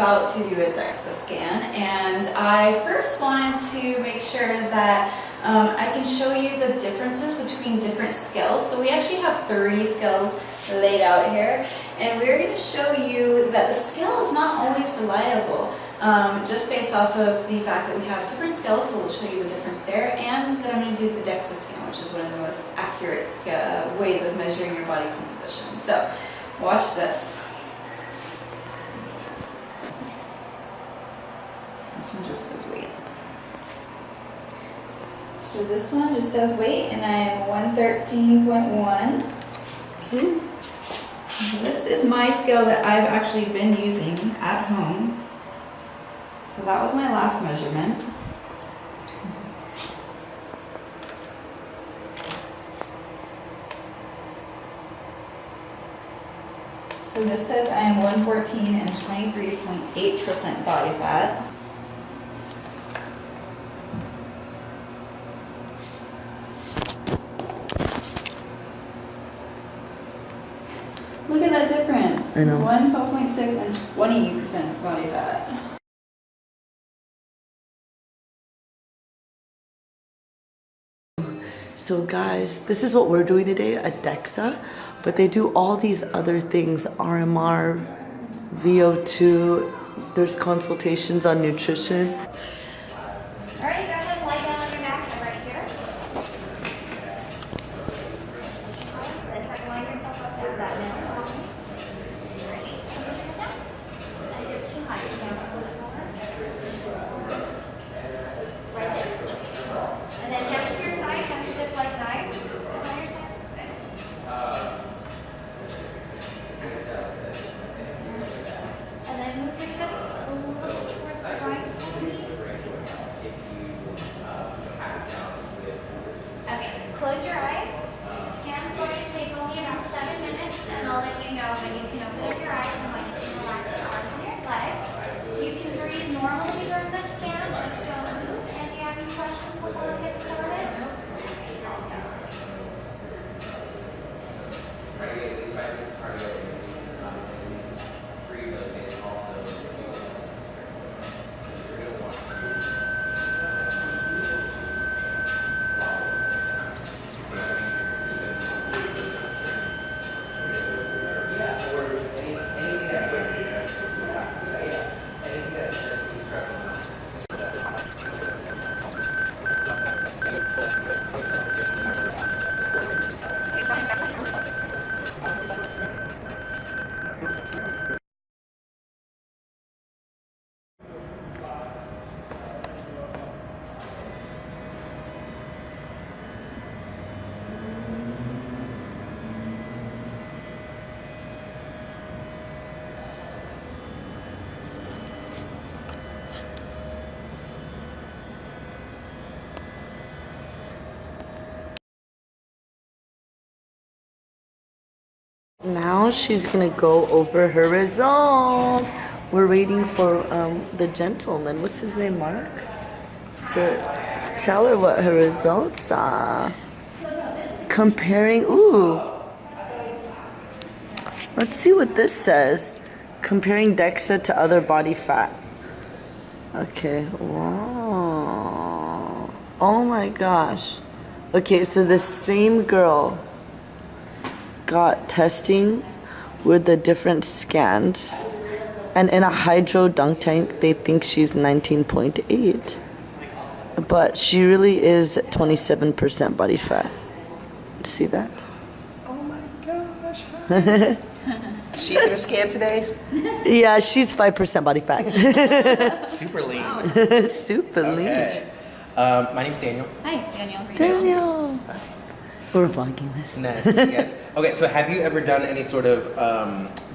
about to do a DXA scan, and I first wanted to make sure that I can show you the differences between different scales. So we actually have 3 scales laid out here, and we're going to show you that the scale is not always reliable, just based off of the fact that we have different scales, so we'll show you the difference there, and then I'm going to do the DXA scan, which is one of the most accurate ways of measuring your body composition. So watch this. This one just does weight. So this one just does weight, and I'm 113.1. This is my scale that I've actually been using at home. So that was my last measurement. So this says I am 114 and 23.8% body fat. Look at that difference. I know. 112.6 and 20% body fat. So guys, this is what we're doing today at DXA, but they do all these other things, RMR, VO2, there's consultations on nutrition. All right, go ahead and lie down on your mat right here. Then try to line yourself up there, that middle. Ready? And you're too high. You're down a little bit lower. Right there. And then hands to your side, hands stiff like knives. On your side. Perfect. And then move your hips a little towards the right. Okay, close your eyes. Scan's going to take only about 7 minutes, and I'll let you know when you can open up your eyes and when you can relax your arms and your legs. You can breathe normally during the scan, just don't move. And do you have any questions before we get started? Now she's gonna go over her results. We're waiting for the gentleman, what's his name, Mark? To tell her what her results are. Comparing, ooh. Let's see what this says. Comparing DXA to other body fat. Okay, wow. Oh my gosh. Okay, so the same girl got testing with the different scans, and in a hydro dunk tank they think she's 19.8, but she really is 27% body fat. See that? Oh my gosh. She did a scan today? Yeah, she's 5% body fat. Super lean. Super Okay. My name's Daniel. Hi, Daniel. How are you lean. doing? Daniel. We're vlogging this. Nice to meet you guys. Okay, so have you ever done any sort of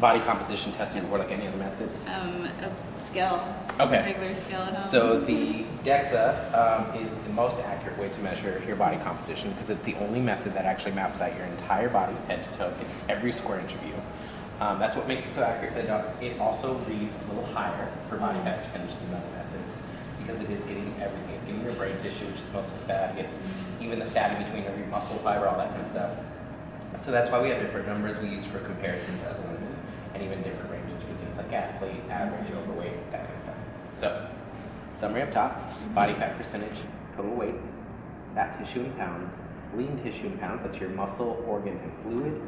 body composition testing before, like any other methods? A scale. Okay. Regular scale at home. So the DXA is the most accurate way to measure your body composition because it's the only method that actually maps out your entire body, head to toe, gets every square inch of you. That's what makes it so accurate. It also reads a little higher for body fat percentage than other methods because it is getting everything. It's getting your brain tissue, which is mostly fat. It's even the fat in between every muscle fiber, all that kind of stuff. So that's why we have different numbers we use for comparison to other women, and even different ranges for things like athletic athlete, average, overweight, that kind of stuff. So, summary up top, body fat percentage, total weight, fat tissue in pounds, lean tissue in pounds, that's your muscle, organ, and fluid,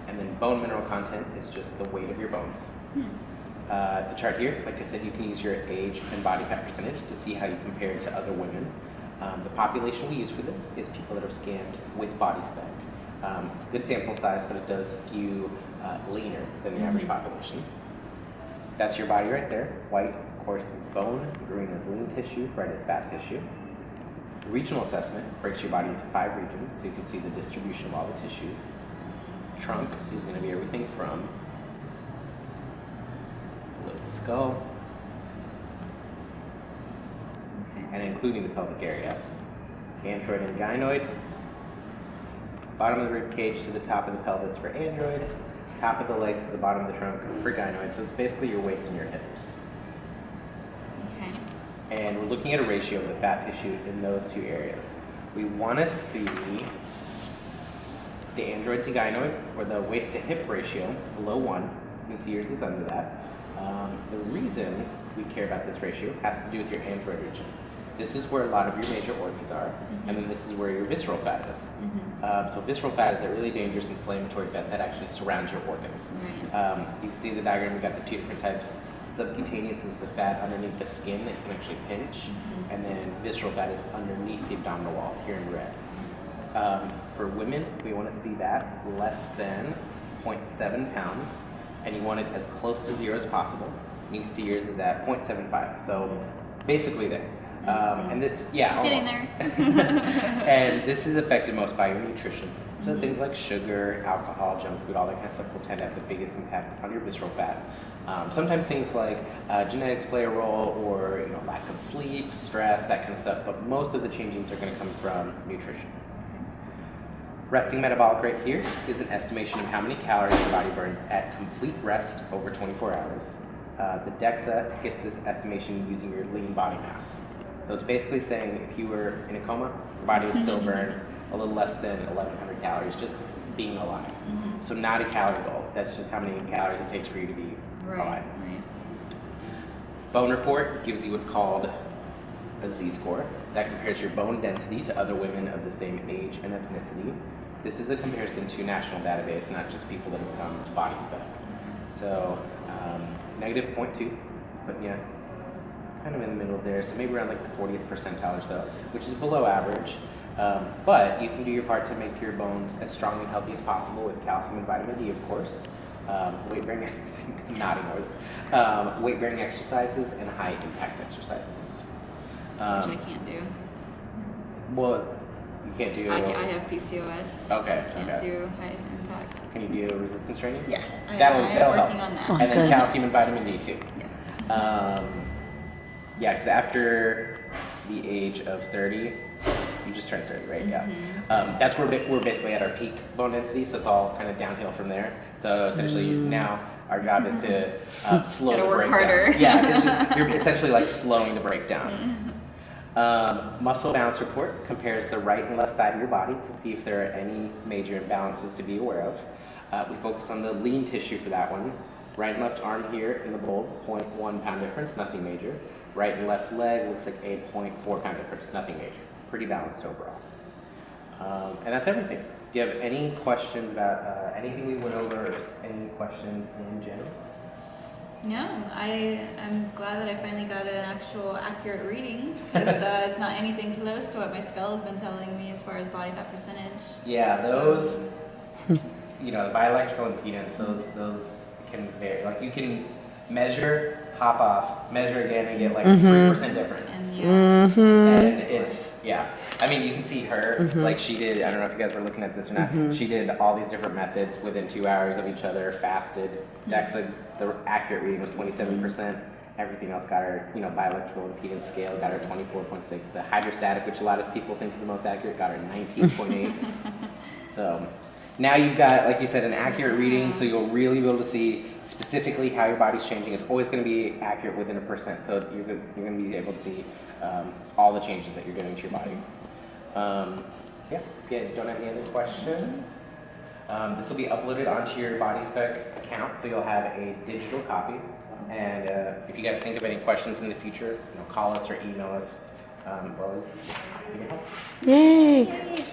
and then bone mineral content is just the weight of your bones. The chart here, like I said, you can use your age and body fat percentage to see how you compare to other women. The population we use for this is people that are scanned with body spec. It's a good sample size, but it does skew leaner than the average population. That's your body right there. White, of course, is bone, green is lean tissue, red is fat tissue. The regional assessment breaks your body into 5 regions, so you can see the distribution of all the tissues. Trunk is going to be everything from the skull, and including the pelvic area. Android and gynoid. Bottom of the rib cage to the top of the pelvis for android. Top of the legs to the bottom of the trunk for gynoid. So it's basically your waist and your hips. Okay. And we're looking at a ratio of the fat tissue in those 2 areas. We want to see the android to gynoid, or the waist to hip ratio, below 1. You can see yours is under that. The reason we care about this ratio has to do with your android region. This is where a lot of your major organs are, and then this is where your visceral fat is. So visceral fat is that really dangerous inflammatory fat that actually surrounds your organs. Right. You can see in the diagram, we've got the 2 different types. Subcutaneous is the fat underneath the skin that you can actually pinch, and then visceral fat is underneath the abdominal wall, here in red. For women, we want to see that less than 0.7 pounds, and you want it as close to 0 as possible. You can see yours is at 0.75, so basically there. And this, yeah, almost. Getting there. And this is affected most by your nutrition. So things like sugar, alcohol, junk food, all that kind of stuff will tend to have the biggest impact on your visceral fat. Sometimes things like genetics play a role, or lack of sleep, stress, that kind of stuff. But most of the changes are going to come from nutrition. Resting metabolic rate here is an estimation of how many calories your body burns at complete rest over 24 hours. The DXA gets this estimation using your lean body mass. So it's basically saying if you were in a coma, your body would still burn a little less than 1,100 calories just being alive. So not a calorie goal. That's just how many calories it takes for you to be alive. Right. Bone report gives you what's called a Z-score. That compares your bone density to other women of the same age and ethnicity. This is a comparison to national database, not just people that have come to body spec. So negative 0.2, but yeah, kind of in the middle there. So maybe around like the 40th percentile or so, which is below average. But you can do your part to make your bones as strong and healthy as possible with calcium and vitamin D, of course. Weight-bearing weight-bearing exercises and high-impact exercises. Which I can't do. Well, you can't do. I have PCOS. Okay. I can't do high impact. Can you do resistance training? Yeah. That'll I'm help. working on that. Oh, And then good. calcium and vitamin D too. Yes. Yeah, because after the age of 30, you just turned 30, right? Yeah. That's where we're basically at our peak bone density, so it's all kind of downhill from there. So essentially now our job is to slow Gotta the work breakdown. harder. Yeah, you're essentially like slowing the breakdown. Muscle balance report compares the right and left side of your body to see if there are any major imbalances to be aware of. We focus on the lean tissue for that one. Right and left arm here in the bold, 0.1 pound difference, nothing major. Right and left leg looks like a 0.4 pound difference, nothing major. Pretty balanced overall. And that's everything. Do you have any questions about anything we went over, or just any questions in general? No, I'm glad that I finally got an actual accurate reading, because it's not anything close to what my skull has been telling me as far as body fat percentage. Yeah, those, the bioelectrical impedance, those can vary. Like you can measure, hop off, measure again, and get like 3% different. And And it's, I mean, you can see her, like she did, I don't know if you guys were looking at this or not, she did all these different methods within 2 hours of each other, fasted. DXA, the accurate reading was 27%. Everything else got her, bioelectrical impedance scale got her 24.6. The hydrostatic, which a lot of people think is the most accurate, got her 19.8. So now you've got, like you said, an accurate reading, so you'll really be able to see specifically how your body's changing. It's always going to be accurate within a percent, so you're going to be able to see all the changes that you're doing to your body. If you don't have any other questions, this will be uploaded onto your body spec account, so you'll have a digital copy And if you guys think of any questions in the future, call us or email us. We're always here to help. Yay!